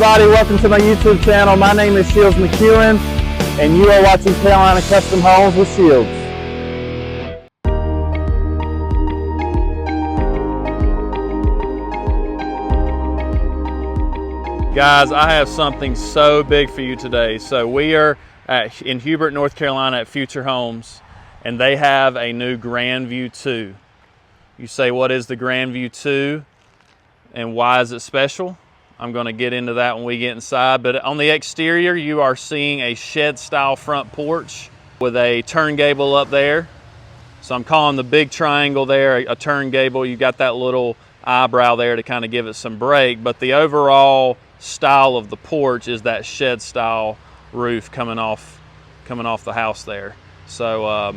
Everybody, welcome to my YouTube channel. My name is Shields McEwen, and you are watching Carolina Custom Homes with Shields. Guys, I have something so big for you today. So we are in Hubert, North Carolina at Future Homes, and they have a new Grandview 2. You say, what is the Grandview 2 and why is it special? I'm going to get into that when we get inside, but on the exterior you are seeing a shed style front porch with a turn gable up there. So I'm calling the big triangle there a turn gable. You got that little eyebrow there to kind of give it some break, but the overall style of the porch is that shed style roof coming off the house there. So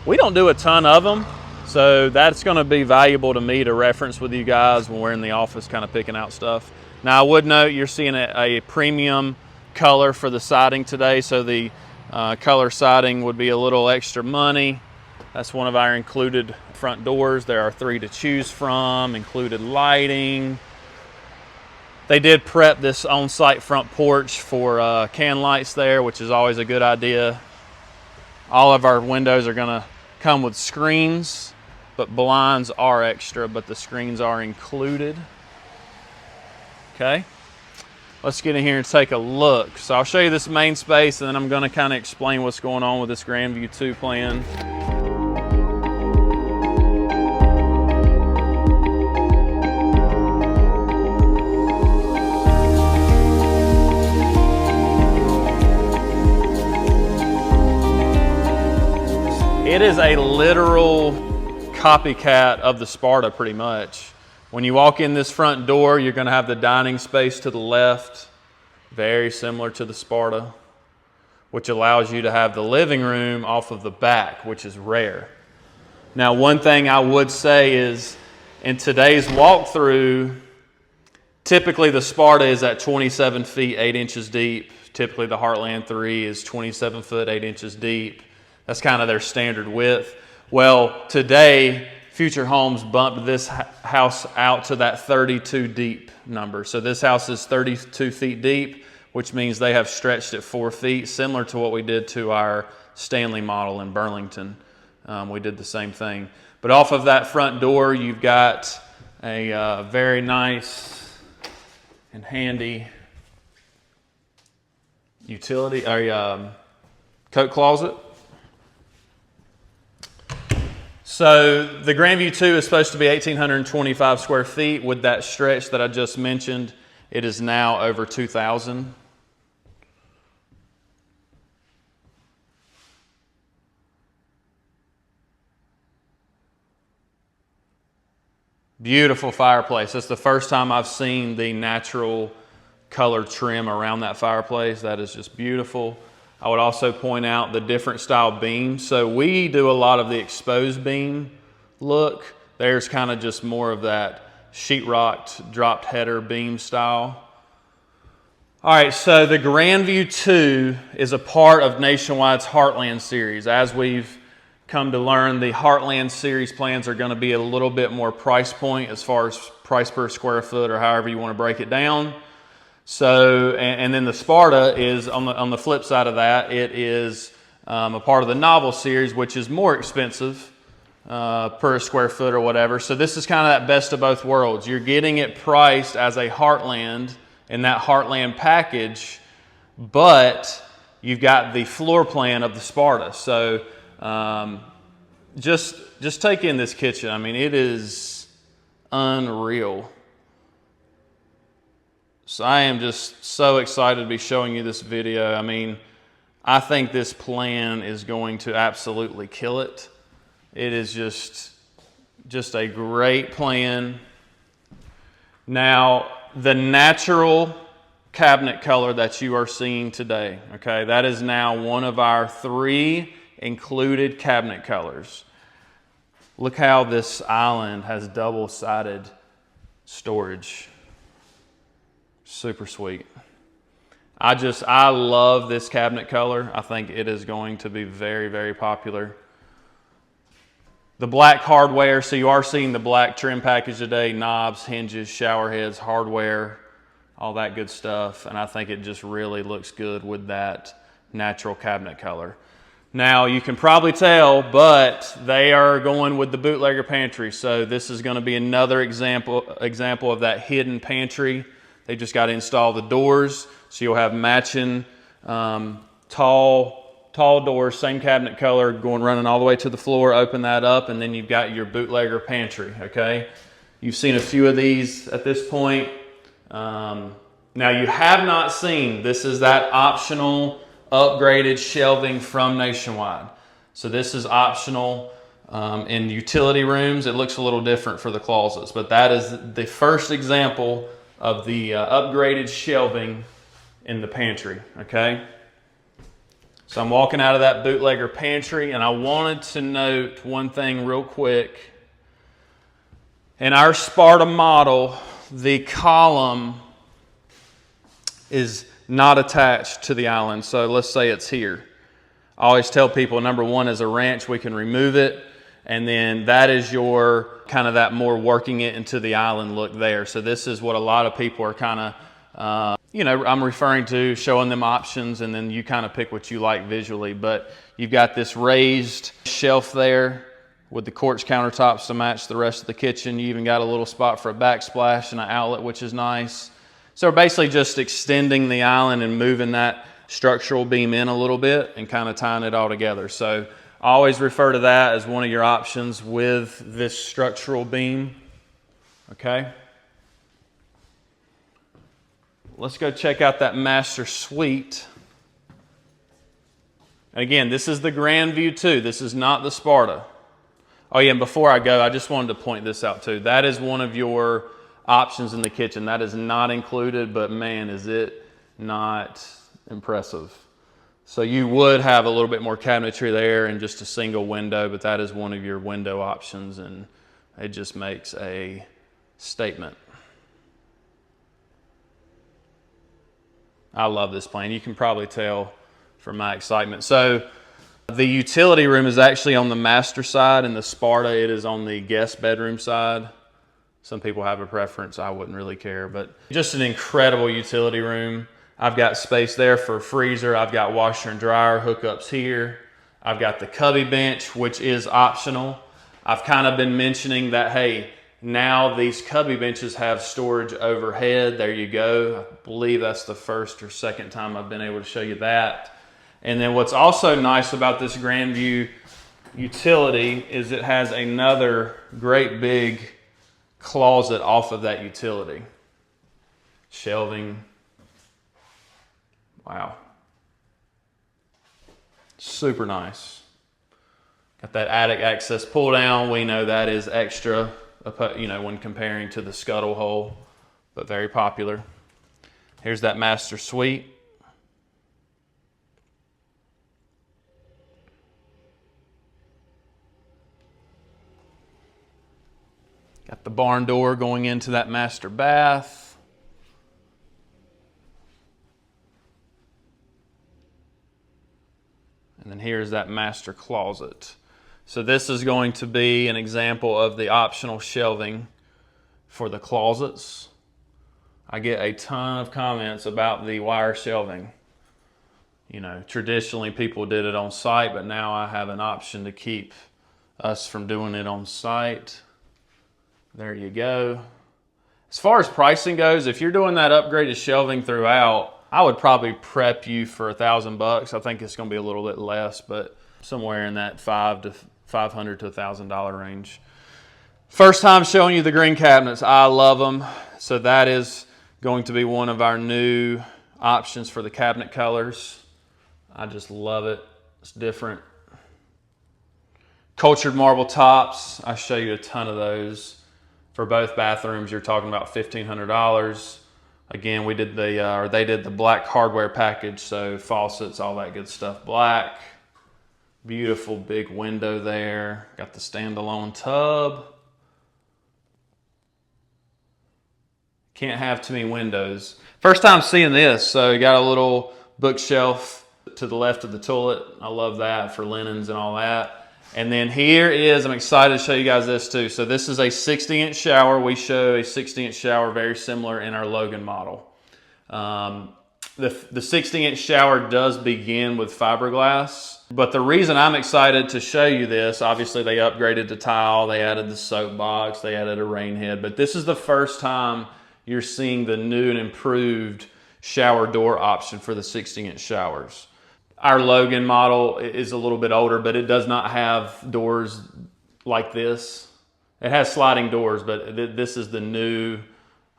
we don't do a ton of them, so that's going to be valuable to me to reference with you guys when we're in the office kind of picking out stuff. Now I would note you're seeing a premium color for the siding today, so the color siding would be a little extra money. That's one of our included front doors. There are 3 to choose from, included lighting. They did prep this on-site front porch for can lights there, which is always a good idea. All of our windows are gonna come with screens, but blinds are extra, but the screens are included. Okay, let's get in here and take a look. So I'll show you this main space, and then I'm going to kind of explain what's going on with this Grandview 2 plan. It is a literal copycat of the Sparta pretty much. When you walk in this front door, you're going to have the dining space to the left, very similar to the Sparta, which allows you to have the living room off of the back, which is rare. Now, one thing I would say is in today's walkthrough, typically the Sparta is at 27 feet, 8 inches deep. Typically the Heartland 3 is 27 foot, 8 inches deep. That's kind of their standard width. Well, today, Future Homes bumped this house out to that 32 deep number. So this house is 32 feet deep, which means they have stretched it 4 feet, similar to what we did to our Stanley model in Burlington. We did the same thing. But off of that front door, you've got a very nice and handy utility, or coat closet. So the Grandview 2 is supposed to be 1,825 square feet. With that stretch that I just mentioned, it is now over 2,000. Beautiful fireplace. That's the first time I've seen the natural color trim around that fireplace. That is just beautiful. I would also point out the different style beams. So we do a lot of the exposed beam look. There's kind of just more of that sheetrocked, dropped header beam style. All right, so the Grandview 2 is a part of Nationwide's Heartland series. As we've come to learn, the Heartland series plans are going to be a little bit more price point as far as price per square foot, or however you want to break it down. So, and then the Sparta is on the flip side of that. It is a part of the Novel series, which is more expensive per square foot or whatever. So this is kind of that best of both worlds. You're getting it priced as a Heartland in that Heartland package, but you've got the floor plan of the Sparta. So just take in this kitchen. I mean, it is unreal. So I am just so excited to be showing you this video. I mean, I think this plan is going to absolutely kill it. It is just a great plan. Now, the natural cabinet color that you are seeing today, okay, that is now one of our 3 included cabinet colors. Look how this island has double-sided storage. Super sweet. I love this cabinet color. I think it is going to be very, very popular. The black hardware, so you are seeing the black trim package today, knobs, hinges, shower heads, hardware, all that good stuff. And I think it just really looks good with that natural cabinet color. Now you can probably tell, but they are going with the bootlegger pantry. So this is going to be another example of that hidden pantry. They just got to install the doors. So you'll have matching tall doors, same cabinet color, running all the way to the floor. Open that up, and then you've got your bootlegger pantry. Okay, you've seen a few of these at this point. Now you have not seen, this is that optional upgraded shelving from Nationwide. So this is optional in utility rooms. It looks a little different for the closets, but that is the first example of the upgraded shelving in the pantry. Okay. So I'm walking out of that bootlegger pantry, and I wanted to note one thing real quick. In our Sparta model, the column is not attached to the island. So let's say it's here. I always tell people, number one, as a ranch, we can remove it. And then that is your kind of that more working it into the island look there. So this is what a lot of people are kind of, I'm referring to, showing them options, and then you kind of pick what you like visually. But you've got this raised shelf there with the quartz countertops to match the rest of the kitchen. You even got a little spot for a backsplash and an outlet, which is nice. So we're basically just extending the island and moving that structural beam in a little bit and kind of tying it all together. So I always refer to that as one of your options with this structural beam. Okay. Let's go check out that master suite. And again, this is the Grandview 2. This is not the Sparta. Oh yeah, and before I go, I just wanted to point this out too. That is one of your options in the kitchen. That is not included, but man, is it not impressive. So you would have a little bit more cabinetry there and just a single window, but that is one of your window options, and it just makes a statement. I love this plan. You can probably tell from my excitement. So the utility room is actually on the master side, and the Sparta, it is on the guest bedroom side. Some people have a preference. I wouldn't really care, but just an incredible utility room. I've got space there for a freezer. I've got washer and dryer hookups here. I've got the cubby bench, which is optional. I've kind of been mentioning that, hey, now these cubby benches have storage overhead. There you go. I believe that's the first or second time I've been able to show you that. And then what's also nice about this Grandview utility is it has another great big closet off of that utility. Shelving. Wow. Super nice. Got that attic access pull down. We know that is extra, when comparing to the scuttle hole, but very popular. Here's that master suite. Got the barn door going into that master bath. And then here's that master closet. So this is going to be an example of the optional shelving for the closets. I get a ton of comments about the wire shelving. Traditionally people did it on site, but now I have an option to keep us from doing it on site. There you go. As far as pricing goes, if you're doing that upgraded shelving throughout, I would probably prep you for $1,000. I think it's going to be a little bit less, but somewhere in that $500 to $1,000 range. First time showing you the green cabinets. I love them. So that is going to be one of our new options for the cabinet colors. I just love it. It's different. Cultured marble tops. I show you a ton of those. For both bathrooms, you're talking about $1,500. Again, they did the black hardware package, so faucets, all that good stuff, black. Beautiful big window there. Got the standalone tub. Can't have too many windows. First time seeing this, so you got a little bookshelf to the left of the toilet. I love that for linens and all that. And then here is, I'm excited to show you guys this too. So this is a 60-inch shower. We show a 60-inch shower very similar in our Logan model. The 60-inch shower does begin with fiberglass, but the reason I'm excited to show you this, obviously they upgraded to tile, they added the soap box, they added a rain head, but this is the first time you're seeing the new and improved shower door option for the 60-inch showers. Our Logan model is a little bit older, but it does not have doors like this. It has sliding doors, but this is the new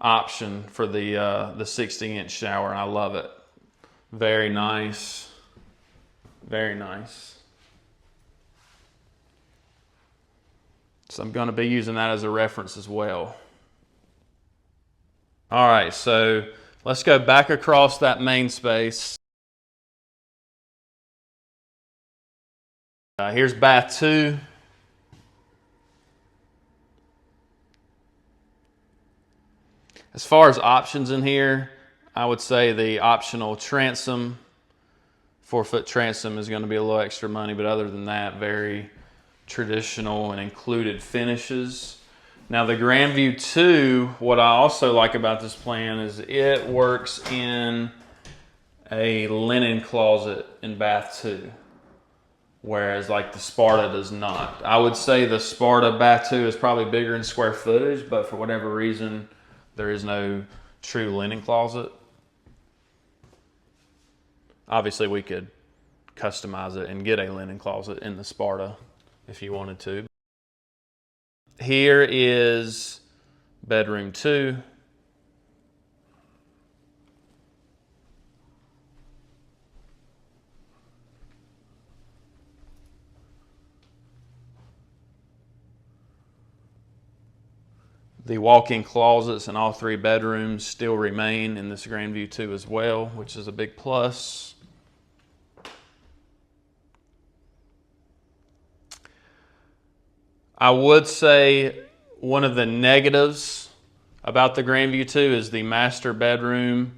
option for the 60-inch shower, and I love it. Very nice. Very nice. So I'm going to be using that as a reference as well. All right, so let's go back across that main space. Here's bath 2. As far as options in here, I would say the optional transom, 4-foot transom, is going to be a little extra money, but other than that, very traditional and included finishes. Now the Grandview 2, what I also like about this plan is it works in a linen closet in bath 2, whereas like the Sparta does not. I would say the Sparta bath 2 is probably bigger in square footage, but for whatever reason, there is no true linen closet. Obviously, we could customize it and get a linen closet in the Sparta if you wanted to. Here is bedroom 2. The walk-in closets in all 3 bedrooms still remain in this Grandview 2 as well, which is a big plus. I would say one of the negatives about the Grandview 2 is the master bedroom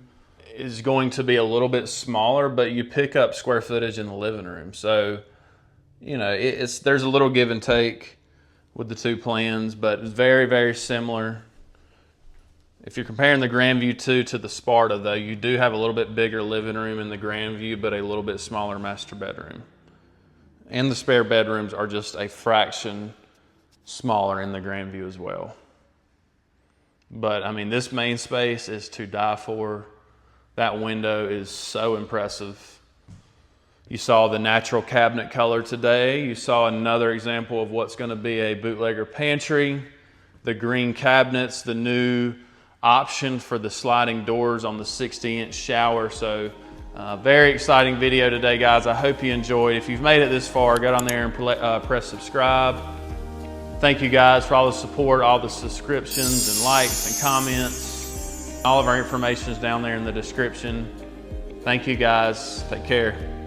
is going to be a little bit smaller, but you pick up square footage in the living room. So, you know, there's a little give and take with the 2 plans, but it's very, very similar. If you're comparing the Grandview 2 to the Sparta, though, you do have a little bit bigger living room in the Grandview, but a little bit smaller master bedroom. And the spare bedrooms are just a fraction smaller in the Grandview as well. But, I mean, this main space is to die for. That window is so impressive. You saw the natural cabinet color today. You saw another example of what's going to be a bootlegger pantry. The green cabinets, the new option for the sliding doors on the 60-inch shower. So very exciting video today, guys. I hope you enjoyed. If you've made it this far, go down there and press subscribe. Thank you guys for all the support, all the subscriptions and likes and comments. All of our information is down there in the description. Thank you guys. Take care.